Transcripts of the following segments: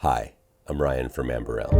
Hi, I'm Ryan from Amberell.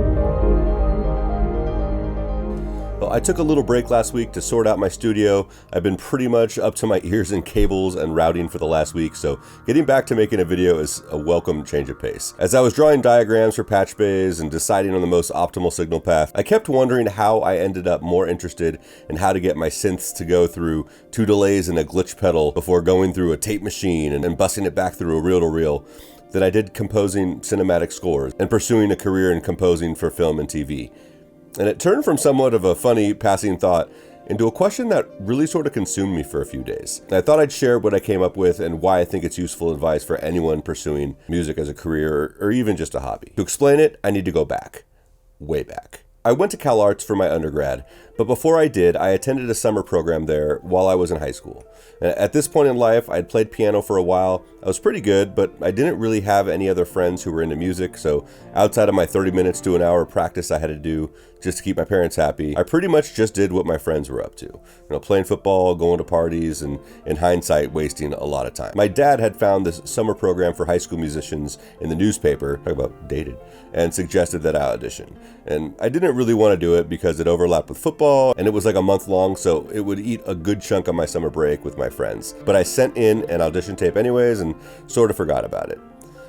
Well, I took a little break last week to sort out my studio. I've been pretty much up to my ears in cables and routing for the last week, so getting back to making a video is a welcome change of pace. As I was drawing diagrams for patch bays and deciding on the most optimal signal path, I kept wondering how I ended up more interested in how to get my synths to go through 2 delays and a glitch pedal before going through a tape machine and then busting it back through a reel-to-reel than I did composing cinematic scores and pursuing a career in composing for film and TV. And it turned from somewhat of a funny passing thought into a question that really sort of consumed me for a few days. I thought I'd share what I came up with and why I think it's useful advice for anyone pursuing music as a career or even just a hobby. To explain it, I need to go back. Way back. I went to Cal Arts for my undergrad, but before I did, I attended a summer program there while I was in high school. At this point in life, I'd played piano for a while. I was pretty good, but I didn't really have any other friends who were into music, so outside of my 30 minutes to an hour practice I had to do just to keep my parents happy, I pretty much just did what my friends were up to. Playing football, going to parties, and in hindsight, wasting a lot of time. My dad had found this summer program for high school musicians in the newspaper, talk about dated, and suggested that I audition. And I didn't really want to do it because it overlapped with football, and it was like a month long, so it would eat a good chunk of my summer break with my friends. But I sent in an audition tape anyways and sort of forgot about it.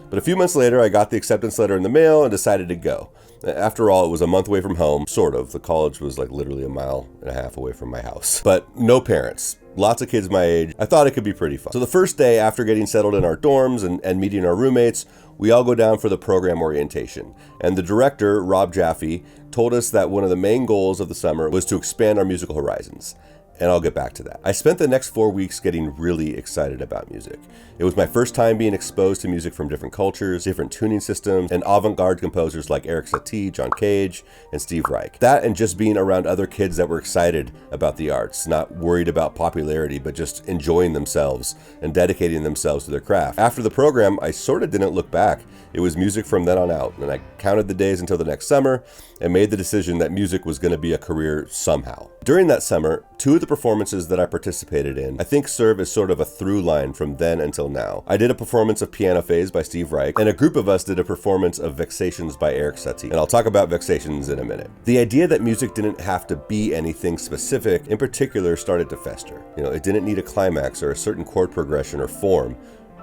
But a few months later, I got the acceptance letter in the mail and decided to go. After all, it was a month away from home, sort of. The college was like literally a mile and a half away from my house. But no parents. Lots of kids my age. I thought it could be pretty fun. So the first day after getting settled in our dorms and meeting our roommates, we all go down for the program orientation. And the director, Rob Jaffe, told us that one of the main goals of the summer was to expand our musical horizons. And I'll get back to that. I spent the next 4 weeks getting really excited about music. It was my first time being exposed to music from different cultures, different tuning systems, and avant-garde composers like Eric Satie, John Cage, and Steve Reich. That and just being around other kids that were excited about the arts, not worried about popularity, but just enjoying themselves and dedicating themselves to their craft. After the program, I sort of didn't look back. It was music from then on out, and I counted the days until the next summer and made the decision that music was going to be a career somehow. During that summer, 2 of the performances that I participated in, I think serve as sort of a through line from then until now. I did a performance of Piano Phase by Steve Reich, and a group of us did a performance of Vexations by Eric Satie, and I'll talk about Vexations in a minute. The idea that music didn't have to be anything specific in particular started to fester. It didn't need a climax or a certain chord progression or form.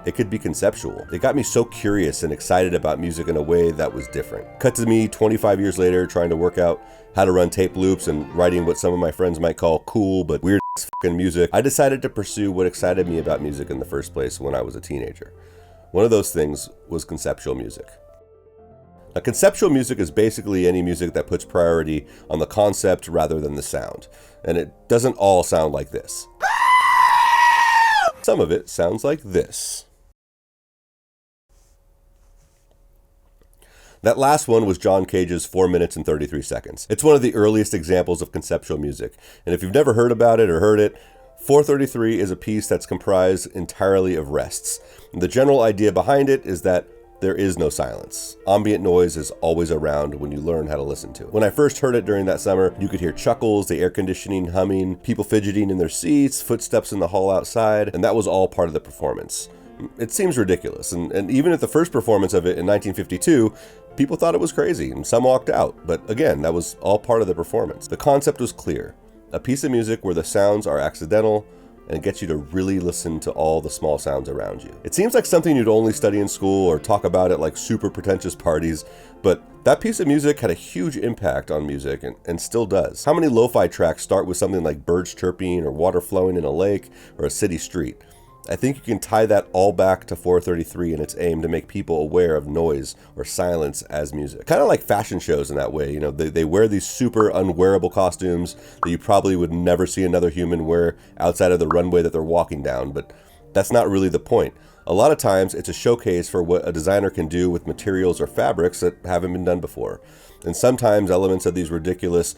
It could be conceptual. It got me so curious and excited about music in a way that was different. Cut to me 25 years later trying to work out how to run tape loops and writing what some of my friends might call cool but weird fucking music. I decided to pursue what excited me about music in the first place when I was a teenager. One of those things was conceptual music. Now, conceptual music is basically any music that puts priority on the concept rather than the sound. And it doesn't all sound like this. Some of it sounds like this. That last one was John Cage's 4 minutes and 33 seconds. It's one of the earliest examples of conceptual music. And if you've never heard about it or heard it, 433 is a piece that's comprised entirely of rests. And the general idea behind it is that there is no silence. Ambient noise is always around when you learn how to listen to it. When I first heard it during that summer, you could hear chuckles, the air conditioning humming, people fidgeting in their seats, footsteps in the hall outside, and that was all part of the performance. It seems ridiculous, and even at the first performance of it in 1952, people thought it was crazy, and some walked out. But again, that was all part of the performance. The concept was clear. A piece of music where the sounds are accidental and gets you to really listen to all the small sounds around you. It seems like something you'd only study in school or talk about at like super pretentious parties, but that piece of music had a huge impact on music and still does. How many lo-fi tracks start with something like birds chirping or water flowing in a lake or a city street? I think you can tie that all back to 433 and its aim to make people aware of noise or silence as music. Kind of like fashion shows in that way. They wear these super unwearable costumes that you probably would never see another human wear outside of the runway that they're walking down, but that's not really the point. A lot of times it's a showcase for what a designer can do with materials or fabrics that haven't been done before. And sometimes elements of these ridiculous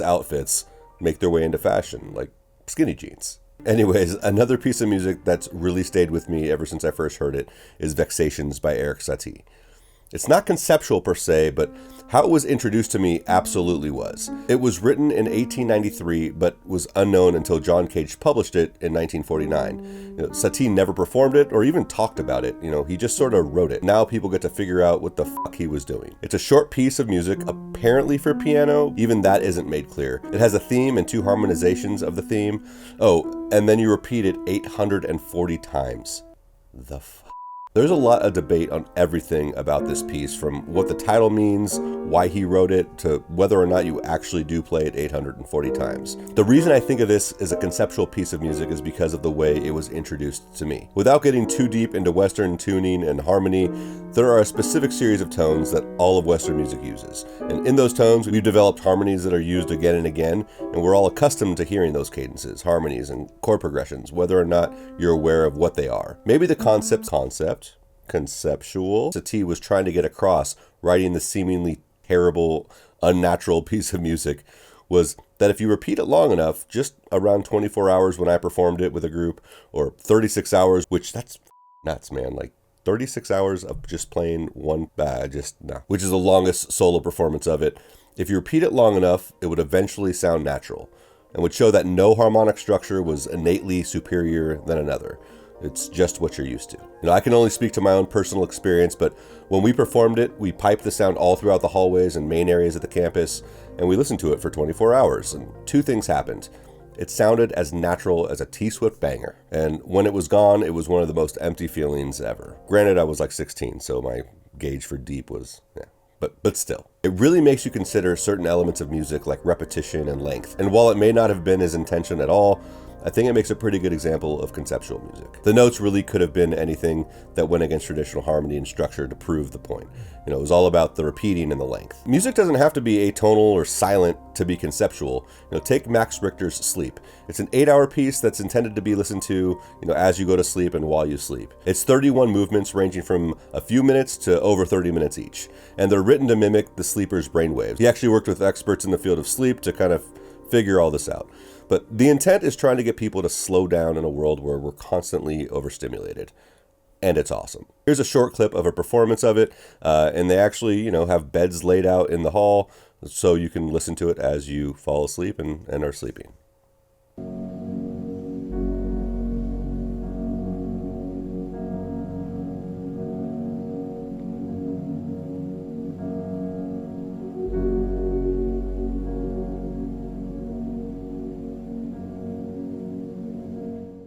outfits make their way into fashion, like skinny jeans. Anyways, another piece of music that's really stayed with me ever since I first heard it is Vexations by Eric Satie. It's not conceptual per se, but how it was introduced to me absolutely was. It was written in 1893, but was unknown until John Cage published it in 1949. Satie never performed it or even talked about it. He just sort of wrote it. Now people get to figure out what the fuck he was doing. It's a short piece of music, apparently for piano. Even that isn't made clear. It has a theme and 2 harmonizations of the theme. Oh, and then you repeat it 840 times. The fuck? There's a lot of debate on everything about this piece, from what the title means, why he wrote it, to whether or not you actually do play it 840 times. The reason I think of this as a conceptual piece of music is because of the way it was introduced to me. Without getting too deep into Western tuning and harmony, there are a specific series of tones that all of Western music uses. And in those tones, we've developed harmonies that are used again and again, and we're all accustomed to hearing those cadences, harmonies, and chord progressions, whether or not you're aware of what they are. Maybe the conceptual Satie was trying to get across writing the seemingly terrible, unnatural piece of music was that if you repeat it long enough, just around 24 hours when I performed it with a group, or 36 hours, which that's nuts, man. Like 36 hours of just playing one which is the longest solo performance of it. If you repeat it long enough, it would eventually sound natural and would show that no harmonic structure was innately superior than another. It's just what you're used to. I can only speak to my own personal experience, but when we performed it, we piped the sound all throughout the hallways and main areas of the campus, and we listened to it for 24 hours, and 2 things happened. It sounded as natural as a T-Swift banger, and when it was gone, it was one of the most empty feelings ever. Granted, I was like 16, so my gauge for deep was, But still, it really makes you consider certain elements of music like repetition and length, and while it may not have been his intention at all, I think it makes a pretty good example of conceptual music. The notes really could have been anything that went against traditional harmony and structure to prove the point. It was all about the repeating and the length. Music doesn't have to be atonal or silent to be conceptual. Take Max Richter's Sleep. It's an 8-hour piece that's intended to be listened to, as you go to sleep and while you sleep. It's 31 movements ranging from a few minutes to over 30 minutes each, and they're written to mimic the sleeper's brainwaves. He actually worked with experts in the field of sleep to kind of figure all this out. But the intent is trying to get people to slow down in a world where we're constantly overstimulated. And it's awesome. Here's a short clip of a performance of it, and they actually, have beds laid out in the hall so you can listen to it as you fall asleep and are sleeping.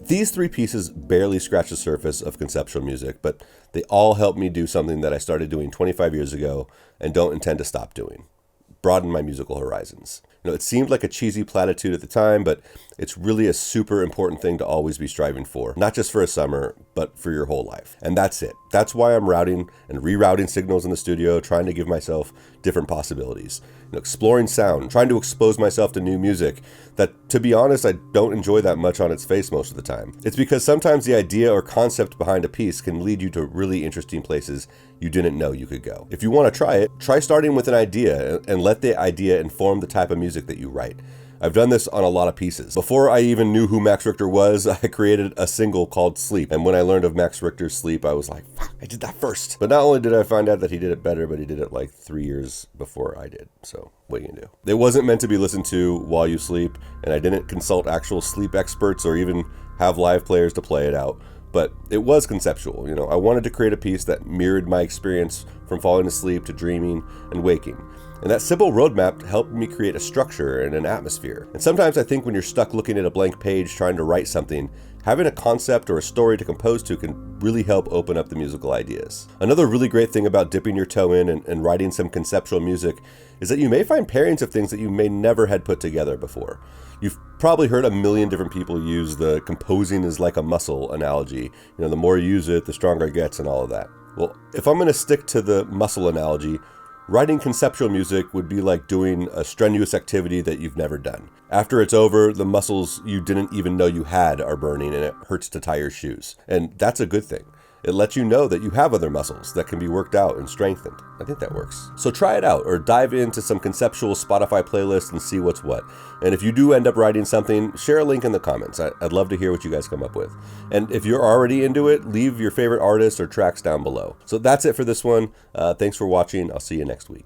These 3 pieces barely scratch the surface of conceptual music, but they all help me do something that I started doing 25 years ago and don't intend to stop doing: broaden my musical horizons. It seemed like a cheesy platitude at the time, but it's really a super important thing to always be striving for, not just for a summer, but for your whole life. And that's it. That's why I'm routing and rerouting signals in the studio, trying to give myself different possibilities. Exploring sound, trying to expose myself to new music that, to be honest, I don't enjoy that much on its face most of the time. It's because sometimes the idea or concept behind a piece can lead you to really interesting places you didn't know you could go. If you want to try it, try starting with an idea and let the idea inform the type of music that you write. I've done this on a lot of pieces. Before I even knew who Max Richter was, I created a single called Sleep. And when I learned of Max Richter's Sleep, I was like, fuck, I did that first. But not only did I find out that he did it better, but he did it like 3 years before I did. So what are you gonna do? It wasn't meant to be listened to while you sleep, and I didn't consult actual sleep experts or even have live players to play it out. But it was conceptual. I wanted to create a piece that mirrored my experience from falling asleep to dreaming and waking. And that simple roadmap helped me create a structure and an atmosphere. And sometimes I think when you're stuck looking at a blank page trying to write something, having a concept or a story to compose to can really help open up the musical ideas. Another really great thing about dipping your toe in and writing some conceptual music is that you may find pairings of things that you may never had put together before. You've probably heard a million different people use the composing is like a muscle analogy. The more you use it, the stronger it gets and all of that. Well, if I'm going to stick to the muscle analogy, writing conceptual music would be like doing a strenuous activity that you've never done. After it's over, the muscles you didn't even know you had are burning and it hurts to tie your shoes. And that's a good thing. It lets you know that you have other muscles that can be worked out and strengthened. I think that works. So try it out, or dive into some Conceptual Spotify playlists and see what's what. And if you do end up writing something, share a link in the comments. I'd love to hear what you guys come up with. And if you're already into it, leave your favorite artists or tracks down below. So that's it for this one. Thanks for watching. I'll see you next week.